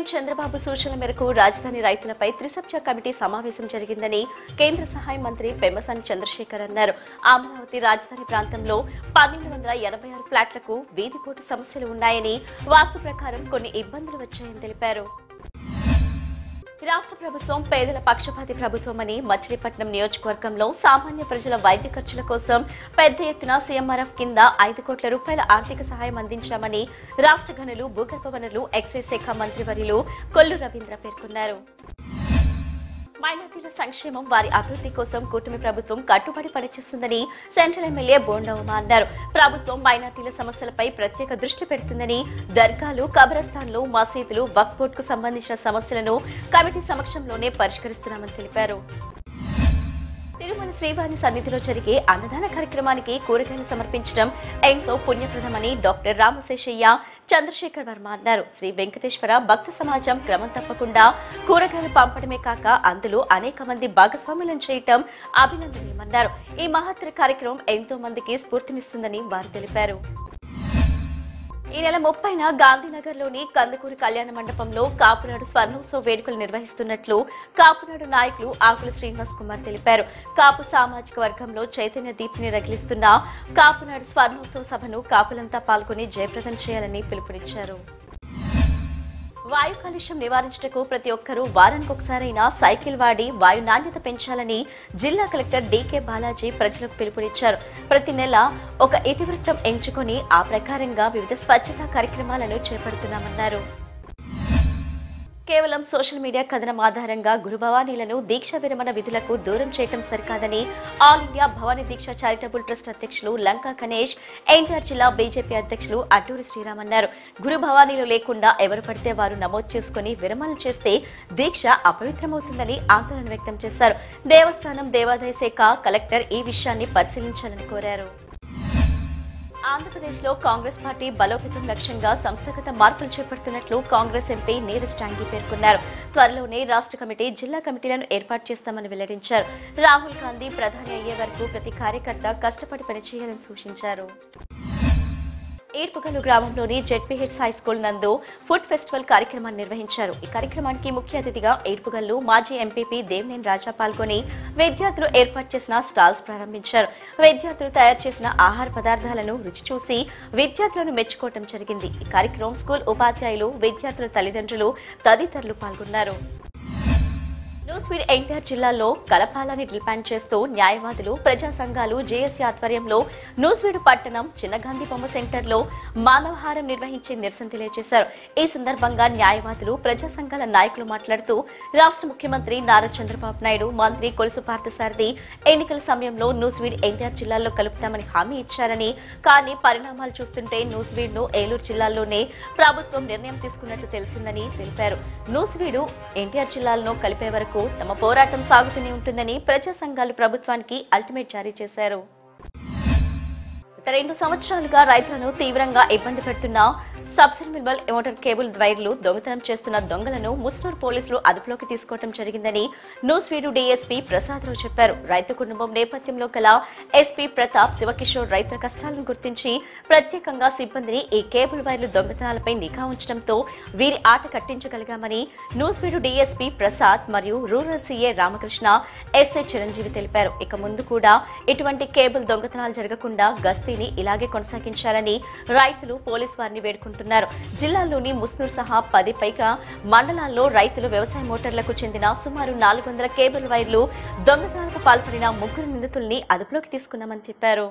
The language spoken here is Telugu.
సీఎం చంద్రబాబు సూచనల మేరకు రాజధాని రైతులపై త్రిసభ్య కమిటీ సమావేశం జరిగిందని కేంద్ర సహాయ మంత్రి పెమ్మసాని చంద్రశేఖర్ అన్నారు. అమరావతి రాజధాని ప్రాంతంలో 1286 ఫ్లాట్లకు వీధిపోటు సమస్యలు ఉన్నాయని, వాస్తు ప్రకారం కొన్ని ఇబ్బందులు వచ్చాయని తెలిపారు. రాష్ట్ర ప్రభుత్వం పేదల పక్షపాతి ప్రభుత్వమని మచిలీపట్నం నియోజకవర్గంలో సామాన్య ప్రజల వైద్య ఖర్చుల కోసం పెద్ద ఎత్తున సీఎంఆర్ఎఫ్ కింద 5 కోట్ల రూపాయల ఆర్థిక సహాయం అందించామని రాష్ట్ర గనులు, భూగర్భ వనరులు, ఎక్సైజ్ శాఖ మంత్రివర్యులు కొల్లు రవీంద్ర పేర్కొన్నారు. మైనార్టీల సంక్షేమం, వారి అభివృద్ధి కోసం కూటమి ప్రభుత్వం కట్టుబడి పనిచేస్తుందని సెంట్రల్ ఎమ్మెల్యే బోండా ఉమా అన్నారు. ప్రభుత్వం మైనార్టీల సమస్యలపై ప్రత్యేక దృష్టి పెడుతుందని, దర్గాలు, కబరస్థాన్లు, మసీదులు, వక్ఫ్ బోర్డుకు సంబంధించిన సమస్యలను కమిటీ సమక్షంలోనే పరిష్కరిస్తున్నామని తెలిపారు. తిరుమల శ్రీవారి సన్నిధిలో జరిగే అన్నదాన కార్యక్రమానికి కూరగాయలు సమర్పించడం ఎంతో పుణ్యప్రదమని డాక్టర్ రామశేషయ్య చంద్రశేఖర్ వర్మ అన్నారు. శ్రీ వెంకటేశ్వర భక్త సమాజం క్రమం తప్పకుండా కూరగాయలు పంపడమే కాక అందులో అనేక మంది భాగస్వాములను చేయటం అభినందనీయమన్నారు. ఈ మహత్తర కార్యక్రమం ఎంతో మందికి స్ఫూర్తినిస్తుందని వారు తెలిపారు. ఈ నెల 30న గాంధీనగర్లోని కందుకూరి కళ్యాణ మండపంలో కాపునాడు స్వర్ణోత్సవ వేడుకలు నిర్వహిస్తున్నట్లు కాపునాడు నాయకులు ఆకుల శ్రీనివాస్ కుమార్ తెలిపారు. కాపు సామాజిక వర్గంలో చైతన్య దీప్తిని రగిలిస్తున్న కాపునాడు స్వర్ణోత్సవ సభను కాపులంతా పాల్గొని జయప్రదం చేయాలని పిలుపునిచ్చారు. వాయు కాలుష్యం నివారించటకు ప్రతి ఒక్కరూ వారానికి ఒకసారైనా సైకిల్ వాడి వాయు నాణ్యత పెంచాలని జిల్లా కలెక్టర్ డీకే బాలాజీ ప్రజలకు పిలుపునిచ్చారు. ప్రతి నెల ఒక ఇతివృత్తం ఎంచుకొని ఆ ప్రకారంగా వివిధ స్వచ్ఛతా కార్యక్రమాలను చేపడుతున్నామన్నారు. కేవలం సోషల్ మీడియా కథనం ఆధారంగా గురు భవానీలను దీక్ష విరమణ విధులకు దూరం చేయడం సరికాదని ఆల్ ఇండియా భవానీ దీక్ష చారిటబుల్ ట్రస్ట్ అధ్యక్షులు లంకా గణేష్, ఎన్టీఆర్ జిల్లా బీజేపీ అధ్యక్షులు అడ్డూరి శ్రీరామ్ అన్నారు. గురు భవానీలు లేకుండా ఎవరు పడితే వారు నమోదు చేసుకుని విరమణ చేస్తే దీక్ష అపవిత్రమవుతుందని ఆందోళన వ్యక్తం చేశారు. దేవస్థానం, దేవాదాయ శాఖ కలెక్టర్ ఈ విషయాన్ని పరిశీలించాలని కోరారు. ఆంధ్రప్రదేశ్లో కాంగ్రెస్ పార్టీ బలోపేతం లక్ష్యంగా సంస్థాగత మార్పులు చేపడుతున్నట్లు కాంగ్రెస్ ఎంపీ నీరజ్ టాంగి పేర్కొన్నారు. త్వరలోనే రాష్ట్ర కమిటీ, జిల్లా కమిటీలను ఏర్పాటు చేస్తామని వెల్లడించారు. రాహుల్ గాంధీ ప్రధాని అయ్యే వరకు ప్రతి కార్యకర్త కష్టపడి పనిచేయాలని సూచించారు. ఈర్పుగల్లు గ్రామంలోని జెడ్పీహెచ్ హై స్కూల్ నందు ఫుడ్ ఫెస్టివల్ కార్యక్రమాన్ని నిర్వహించారు. ఈ కార్యక్రమానికి ముఖ్య అతిథిగా ఈర్పుగల్లు మాజీ ఎంపీపీ దేవినేని రాజా పాల్గొని విద్యార్థులు ఏర్పాటు చేసిన స్టాల్స్ ప్రారంభించారు. విద్యార్థులు తయారు చేసిన ఆహార పదార్థాలను రుచి చూసి విద్యార్థులను మెచ్చుకోవడం జరిగింది. ఈ కార్యక్రమం స్కూల్ ఉపాధ్యాయులు, విద్యార్థుల తల్లిదండ్రులు తదితరులు పాల్గొన్నారు. నూజివీడు ఎన్టీఆర్ జిల్లాలో కలపాలని డిమాండ్ చేస్తూ న్యాయవాదులు, ప్రజా సంఘాలు జేఏసీ ఆధ్వర్యంలో నూజివీడు పట్టణం చిన్న గాంధీ బొమ్మ సెంటర్లో మానవహారం నిర్వహించి నిరసన తెలియజేశారు. ఈ సందర్భంగా న్యాయవాదులు, ప్రజా సంఘాల నాయకులు మాట్లాడుతూ రాష్ట్ర ముఖ్యమంత్రి నారా చంద్రబాబు నాయుడు, మంత్రి కొలుసు పార్థసారథి ఎన్నికల సమయంలో నూజివీడు ఎన్టీఆర్ జిల్లాలో కలుపుతామని హామీ ఇచ్చారని, కానీ పరిణామాలు చూస్తుంటే నూజివీడును ఏలూరు జిల్లాలోనే ప్రభుత్వం నిర్ణయం తీసుకున్నట్లు తెలిసిందని తెలిపారు. నూజివీడు ఎన్టీఆర్ జిల్లాలను కలిపే వరకు తమ పోరాటం సాగుతూనే ఉంటుందని ప్రజా సంఘాలు ప్రభుత్వానికి అల్టిమేట్ జారీ చేశారు. గత 2 సంవత్సరాలుగా రైతులను తీవ్రంగా ఇబ్బంది పెడుతున్న సబ్సర్మిబుల్ మోటార్ కేబుల్ వైర్లు దొంగతనం చేస్తున్న దొంగలను ముస్నూరు పోలీసులు అదుపులోకి తీసుకోవడం జరిగిందని నూజివీడు డీఎస్పీ ప్రసాదరావు చెప్పారు. రైతు కుటుంబం నేపథ్యంలో గల ఎస్పీ ప్రతాప్ శివకిషోర్ రైతుల కష్టాలను గుర్తించి ప్రత్యేకంగా సిబ్బందిని ఈ కేబుల్ వైర్లు దొంగతనాలపై నిఘా ఉంచడంతో వీరి ఆట కట్టించగలిగామని నూజివీడు డీఎస్పీ ప్రసాద్ మరియు rural CA Ramakrishna, SI Chiranjeevi తెలిపారు. ఇక ముందు కూడా ఇటువంటి కేబుల్ దొంగతనాలు జరగకుండా గస్తీని ఇలాగే కొనసాగించాలని రైతులు పోలీసు వారిని వేడుకుంటున్నారు. జిల్లాలోని ముస్నూర్ సహా 10 పైగా మండలాల్లో రైతులు వ్యవసాయ మోటార్లకు చెందిన సుమారు 400 కేబుల్ వైర్లు దొంగతనాలకు పాల్పడిన 3 నిందితుల్ని అదుపులోకి తీసుకున్నామని చెప్పారు.